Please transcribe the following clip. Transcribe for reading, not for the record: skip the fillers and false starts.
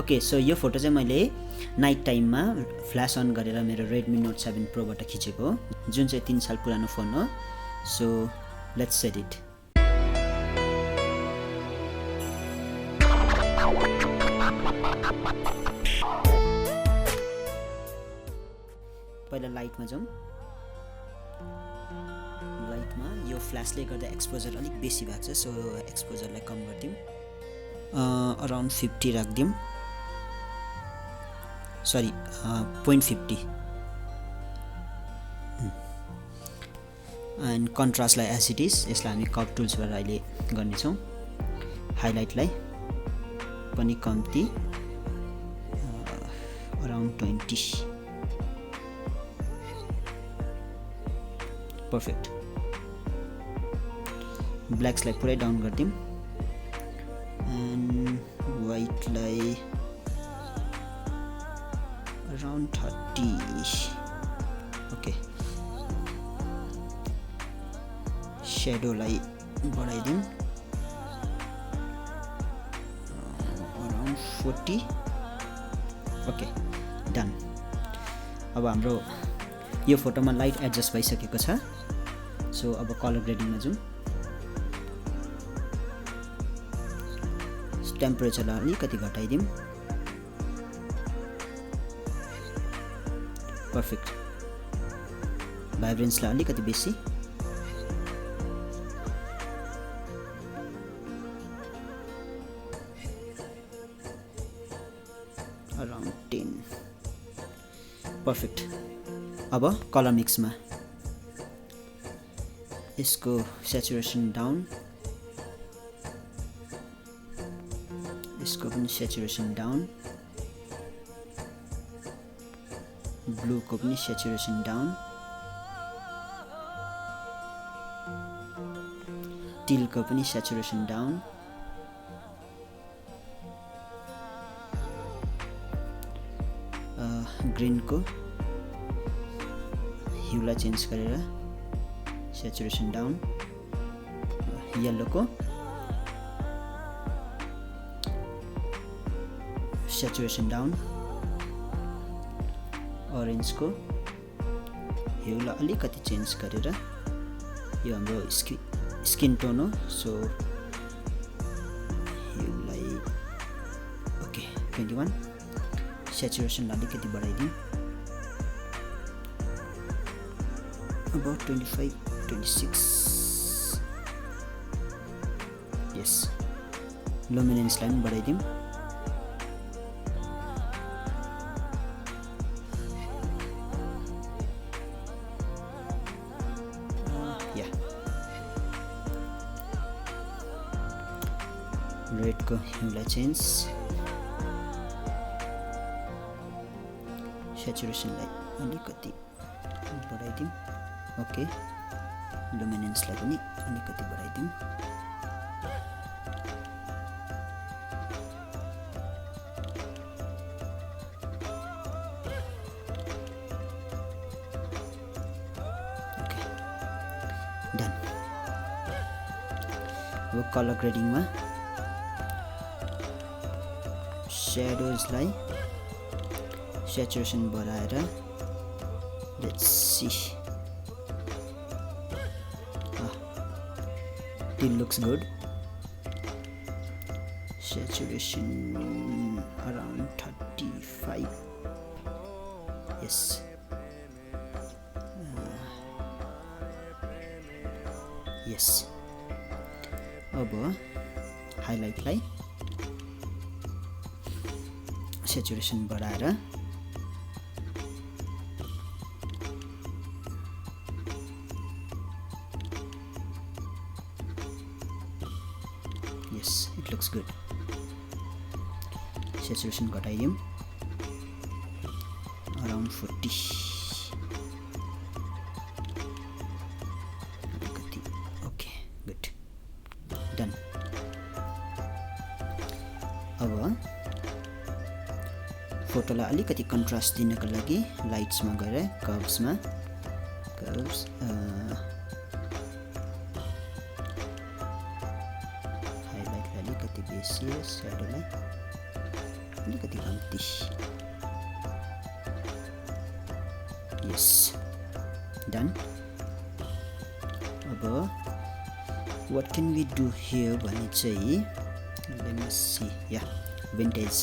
Okay so यो photo चाहिँ मैले नाइट टाइममा फ्ल्यास अन गरेर मेरो रेडमी नोट 7 प्रोबाट खिचेको हो, जुन चाहिँ 3 साल पुरानो फोन हो। So let's set it. पहिला लाइटमा जाउँ। लाइटमा यो फ्ल्यासले गर्दा एक्सपोजर अलिक बेसी भएको छ, सो एक्सपोजरलाई कम गरिदिउँ, अराउन्ड 50 राखिदिउँ, सरी 0.50। एन्ड कन्ट्रास्टलाई एज इट इज, यसलाई हामी कर्भ टुल्सबाट अहिले गर्नेछौँ। हाइलाइटलाई पनि कम्ती, अराउन्ड 20। पर्फेक्ट। ब्ल्याक्सलाई पुरै डाउन गरिदिउँ एन्ड वाइटलाई around 30. ओके, शेडोलाई बढाइदिउँ, अराउन्ड 40। Okay done. अब हाम्रो यो फोटोमा लाइट एडजस्ट भइसकेको छ। सो अब कलर ग्रेडिङमा जाउँ। टेम्परेचरलाई अलिकति घटाइदिउँ। पर्फेक्ट। भाइब्रेन्सलाई अलिकति बेसी, अराउन्ड 10। पर्फेक्ट। अब कलर मिक्समा यसको सेचुरेसन डाउन, यसको पनि सेचुरेसन डाउन, ब्लू को पनि सेचुरेसन डाउन, टील को पनि सेचुरेसन डाउन, ग्रीन को ह्यूलाई चेन्ज गरेर सेचुरेसन डाउन, येलो को सेचुरेसन डाउन, ऑरेंज को ह्यूलाई अलिकति चेन्ज गरेर, यो हाम्रो स्किन टोन हो, सो ह्यूलाई ओके 21, सेचुरेसन अलिकति बढाइदिउँ, अबाउट 25 26। यस, लुमिनेन्सलाई पनि बढाइदिउँ, रेड को ह्यूलाई चेन्ज, सेचुरेसनलाई अलिकति बढाइदिउँ, ओके लुमिनेन्सलाई पनि अलिकति बढाइदिउँ, ओके डन। अब कलर ग्रेडिङमा शेडोजलाई सेचुरेसन बढाएर, let's see, it looks good, saturation around 35, yes, yes। अब हाइलाइटलाई सेचुरेसन बढाएर, yes it looks good, saturation घटाइदिउँ, अराउन्ड 40, अलिकति ओके गुड डन। अब फोटोलाई अलिकति कन्ट्रास्ट दिनको लागि लाइट्समा गएर कर्भ्समा हाइलाइटलाई अलिकति बेसी, स्याडोलाई अलिकति कम्ती यस डन अब what can we do here भने चाहिँ let me see yeah vintage